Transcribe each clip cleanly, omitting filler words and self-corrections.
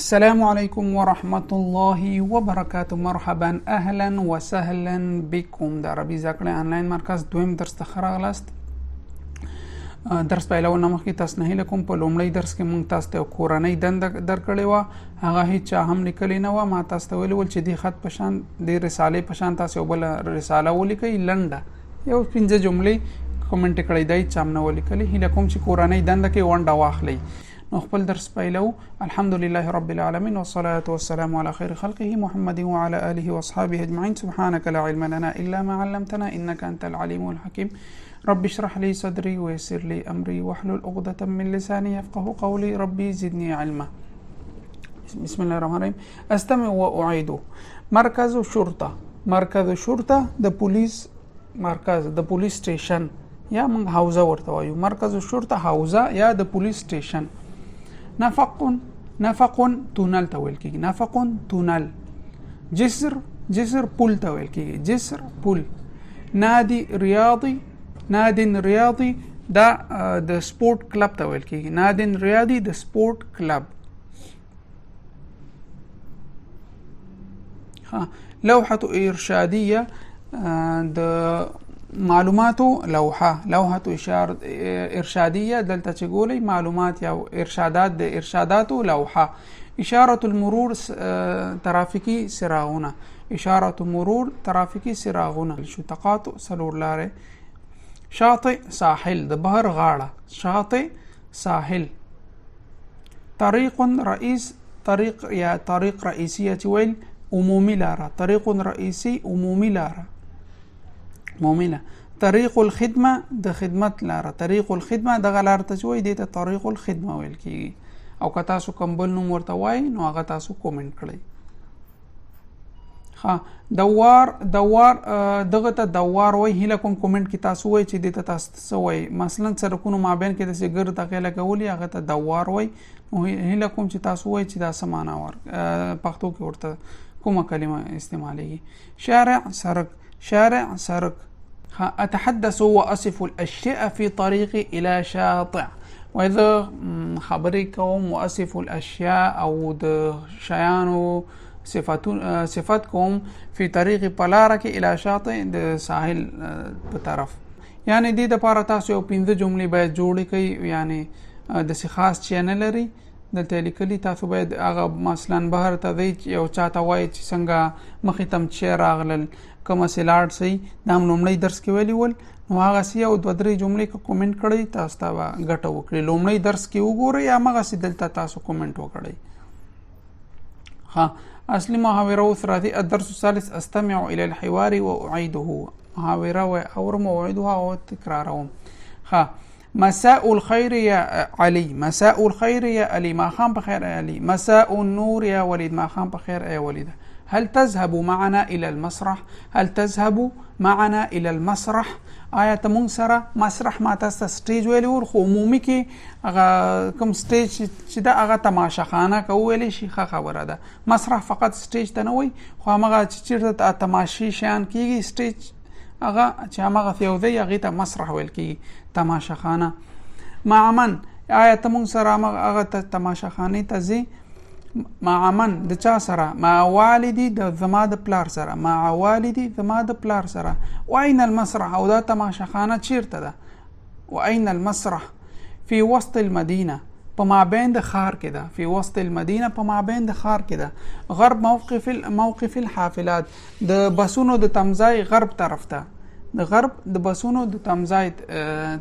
السلام عليكم ورحمة الله وبركاته. مرحبا اهلا وسهلا بكم. د عربي زده کړې آنلاین مرکز دویم درس ته ښه راغلاست. درس پیلونه مخکې تاسو نه هیله کوم په لومړی درس کې مونږ تاسو ته کورنۍ دنده درکړې وه، هغه هیڅ چا هم لیکلې نه وه. ما تاسو ته ویلي ول چې دې خط په شان د رسالې په شان تاسو یو بله رساله ولیکئ، لنډه یو 5 جملې کومنټ کړئ، دا هیڅ چا هم نه ولیکلې. هیله کوم چې کورنۍ دنده کې ونډه واخلئ. نو خپل درس پیلو. الحمد لله رب العالمين والصلاة والسلام على خير خلقه محمد وعلى آله وأصحابه أجمعين. سبحانك لا علم لنا إلا ما علمتنا إنك أنت العليم الحكيم. رب اشرح لي صدري ويسر لي أمري واحلل عقدة من لساني يفقه قولي. ربي زدني علما. بسم الله الرحمن الرحيم. أستمع وأعيد. مركز شرطة. مركز شرطة د پولیس مرکز، د پولیس سټیشن یا موږ حوزه ورته وایو. مرکز شرطه حوزه یا د پولیس سټیشن. نفق تونل ته ویل کیږي. نفق تونل. جسر پل ته ویل کیږي. جسر پل. نادي ریاضي دا د سپورت کلب ته ویل کیږي. نادي ریاضي د سپورت کلب. لوحة ارشاديه د معلوماتو لوحه ارشاديه دلته چې ګولې معلومات یا ارشادات د ارشاداتو لوحه. اشاره المرور ترافیکی سراغونه. اشاره مرور ترافیکی سراغونه. شتقات سلور لاره. شاطئ ساحل د بحر غاړه. شاطئ ساحل. طريق رئيس. طريق یا طريق رئيسيه چې ویل عمومي لاره. طريق رئيسي عمومي لاره. مومنه. طريق الخدمه د خدمت لاره. طريق الخدمه دغه لار ته وایي دته طريق الخدمه ویل کیږي. او که تاسو کوم بل نوم ورته وایي نو هغه تاسو کومنټ کړئ. دوار دغه ته دوار وایي. هیله کوم کومنټ کې تاسو وایي چې دته تاسو څه وایي. مثلا سرکونو مابین کې د سګر تغیله کولی هغه ته دوار وایي. نو هیله کوم چې تاسو وایي چې دا څه معنا پښتو کې ورته کومه کلمه استعمالېږي. شارع سرک. شارع سرک. أتحدث وأصف الأشياء في طريقي إلى شاطئ. وإذا خبركم وأصف الأشياء أو د شيانو صفاتكم في طريق پلارك إلى شاطئ د ساحل بطرف. يعني دې د پاره تاسو یو 5 جملې باید جوړې کړئ. يعني د څه خاص چینل لري دلته لیکلي تاسو باید هغه مثلا بهر ته دی یو چاته وایي چې څنګه مخې تم چې راغلل کومه سلاړ سي دا لومړی درس کې ویلی ول. نو هغه سی او 2-3 جملې کومنټ کړئ تاسو ته ګټه وکړي. لومړی درس کې وګورئ یا هغه سی دلته تاسو کومنټ وکړئ. اصلي محاوره ثلاثي. الدرس الثالث. استمع الى الحوار واعيده. محاوره واورم واعيدها وتكرارهم. مساء الخير يا علي. مساء الخير يا علي. ما خام بخير يا علي. مساء النور يا وليد. ما خام بخير يا وليد. هل تذهب معنا إلى المسرح؟ هل تذهب معنا إلى المسرح؟ آیا ته مونږ سره مسرح ما تاسو سټیج ویلی ور خو عمومي کې هغه کوم سټیج چې دا هغه تماشا خانه کولی شي ښه خبره ده. مسرح فقط سټیج ته نه وي خو هغه چې چیرته تماشي شیان کیږي سټیج هغه چې هغه یو دی هغه ته مسرح ویل کیږي تماشا خانه. مع من. آیا ته مونږ سره هغه تماشا خانه ته ځي. مع من د چا سره. مع والدي د زما د پلار سره. مع والدي زما د پلار سره. واين المسرح او دا تماشا خانه چیرته ده. واين المسرح. في وسط المدينه. په مابین د ښار کې ده. في وسط المدينه په مابین د ښار کې ده. غرب موقف الحافلات. د بسونو د تمځای غرب طرف ته. د غرب د بسونو د تمځای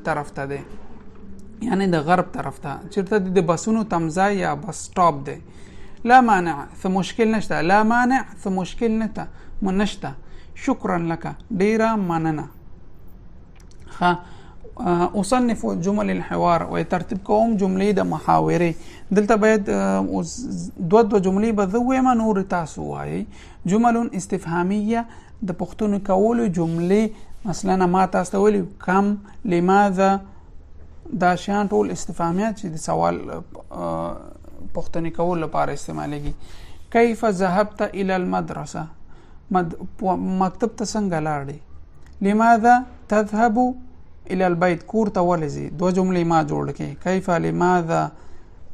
طرف ته ده. یعنی د غرب طرف ته چیرته د بسونو تمځای یا بس سټاپ ده. لا مانع ث مشکل نشته. لا مانع ث مشکل نشته. شكرا لك. ډیره مننه. اصنف جمل الحوار و ترتیب کوم جملې د محاورې. دلته باید 2 جملې به زه وایم نور تاسو وایي. جمل استفهامیه د پوښتنې کولو جملې. مثلا ما تاسو ته ویلي کم، لماذا، دا شیان ټول استفهامیات چې د سوال پوښتنې کول لپاره استعمالېږي. کیف ذهبت الى المدرسه. مکتب ته څنګه لاړې. لماذا تذهب الى البيت. کور ته ولې ځې. 2 جملې ما جوړ کړې. کیف، لماذا،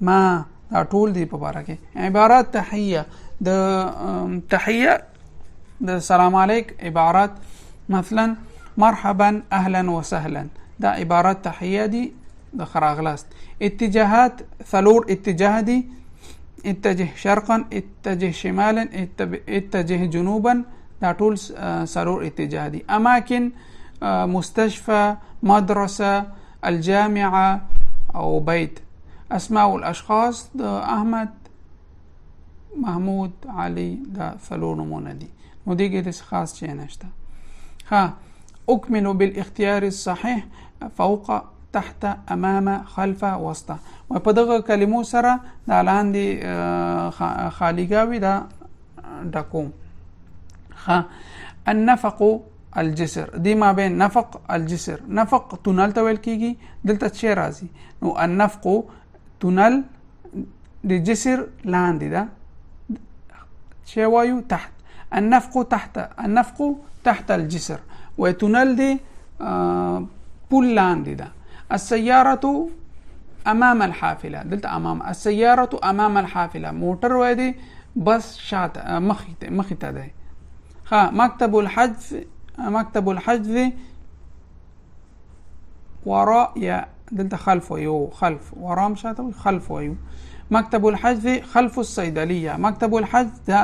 ما دا ټول دی په باره کې. عبارات تحیه د تحیه د سلام علیک عبارات مثلا مرحبا اهلا وسهلا دا عبارات تحیه دي د خراغلاست. اتجاهات ثلور اتجاه دي، اتجه شرقا، اتجه شمالا، اتجه جنوبا دا ټول ثلور اتجاه دي. اماکن مستشفى، مدرسه، الجامعه او بيت. اسماء الاشخاص د احمد، محمود، علي دا ثلور نمونه دي. نو دیگه دس خاص چی نشته. ها اکملو بالاختیار الصحیح فوق، تحت، امام، خلف، وسط. و په دغه کلمو سره دا لاندې خالیګاوي دا ډکوم. ها النفق الجسر دی ما بین نفق الجسر. نفق تونل ته ویل کیږي، دلته چی راځي؟ نو النفق تونل د جسر لاندې ده، چی وایو؟ تحت. النفق تحت، النفق تحت الجسر و تونل دی پول لاندې ده. السيارة امام الحافله، دلته امام السيارة امام الحافله، موټر وای دی بس شاته مخې ته دی. ها مكتب الحذف، مكتب الحذف وراء یا دلته خلف ويو، خلف وراء مشاته خلف ويو. مكتب الحذف خلف الصيدليه. مكتب الحذف دا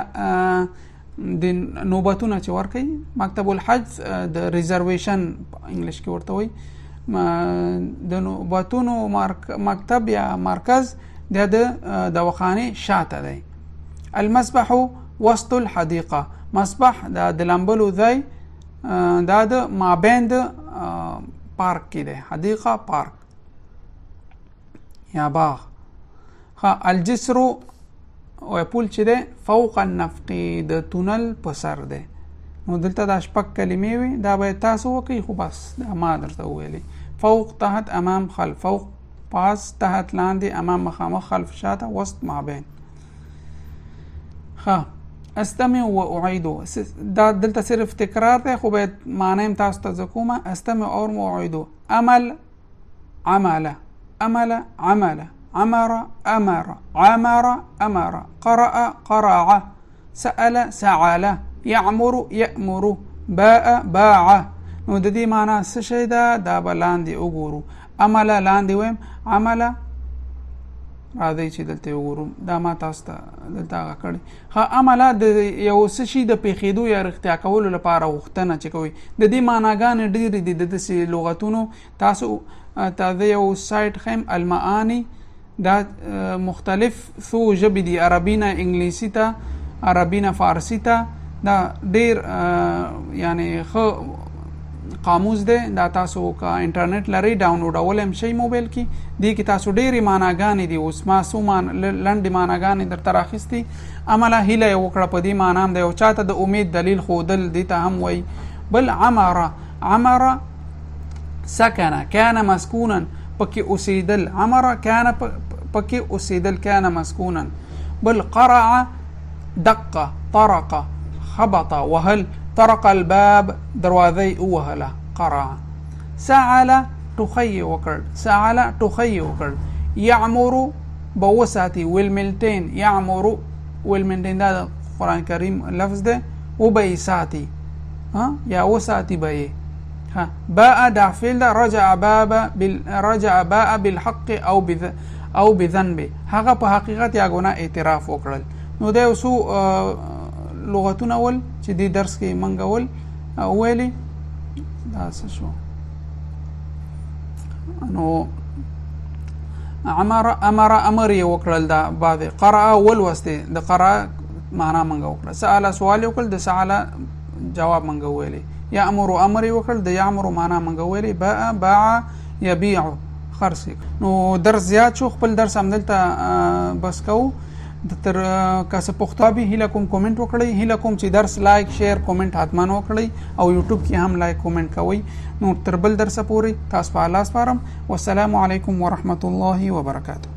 د نوبتونه چې ورکي. مكتب الحذف د ریزرویشن انګلیش کې ورته وي. د نوبتونو مکتب یا مرکز د دواخانه شاته دی. المسبح وسط الحديقه. مسبح د لمبلو ځای دا د مابین د پارک کې دی. حدیقه پارک یا باغ. الجسر او پول چې دی فوق النفق د تونل په سر دی. نو دلته دا شپږ کلمې وي، دا باید تاسو وکړئ خو بس دا ما درته وویلې. فوق، تحت، امام، خلف. فوق پاس، تحت لاندې، امام مخامخ، خلف شاته، وسط مابین. استمع و اعيدو دا دلته صرف تکرار دی خو باید معنی تاسو ته ذکومه. استمع اور اعيدو. عمل عمل، عمل عمل، عمر امر، عمر امر، قرأ قرع، سأل سعل، يعمر يأمر، باء باع. نو د دې معنی څه شی ده دا به لاندې وګورو. عمل لاندې ویم، عمل راځي چې دلته وګورو. دا ما تاسو ته دلته هغه کړی. عمل د یو څه شي د پیښېدو یا رښتیا کولو لپاره غوښتنه چې کوي. د دې معناګانې ډېرې دي د داسې لغتونو. تاسو ته د یو سایټ ښیم المعانی، دا مختلف څو ژبې دي، عربي نه انګلیسي ته، عربي نه فارسي ته. دا ډېر یعنی ښه قاموس دی. دا تاسو که انټرنیټ لرئ ډاونلوډول هم شئ موبایل کې. دې کې تاسو ډېرې معناګانې دي. اوس ما څو لنډې معناګانې درته راخیستې. عمله هیله یې وکړه په دې معنا هم دی. او چاته د امید دلیل ښودل دې ته هم وایي. بل عمره، عمره سکنه، کان مسکونا پکې اوسېدل. عمره کان پکې اوسېدل، کان مسکونا. بل قرع دقه، طرق خبط وهل، طرق الباب دروازه وهله، قرع. سعل ټوخی وکړ، سعل ټوخی وکړ. يعمر بوساتي والملتين، يعمر والملتين دا قرآن کریم لفظ ده. وبيساتي یا وساتي بيه. باء دا فعل ده. رجع باء بالحق او بذنب. هغه په حقیقت یا ګناه اعتراف وکړل. نو دا اوسو لغتونه ول چې دې درس کې منګول ویلي دا څه شو. نو عمر امر امر یې وکړل. دا بعد قرأ ولوسته د قرأ معنا منګ وکړه. سأل سوال وکړل، د سأل جواب منګ ویلي. يأمر امر یې وکړل، د يأمر معنا منګ ویلي. باء باع يبيع خرڅ. نو درس زیات شو، خپل درس هم دلته بس کوو. تر کاسه پختابي هیله کوم کومنټ وکړئ. هیله کوم چې درس لایک شیر کومنټ حتمان وکړئ او یوټیوب کې هم لایک کومنټ کوئ. نو تر بل درس پورې تاسو په الله سپارم. والسلام علیکم ورحمت الله وبرکاته.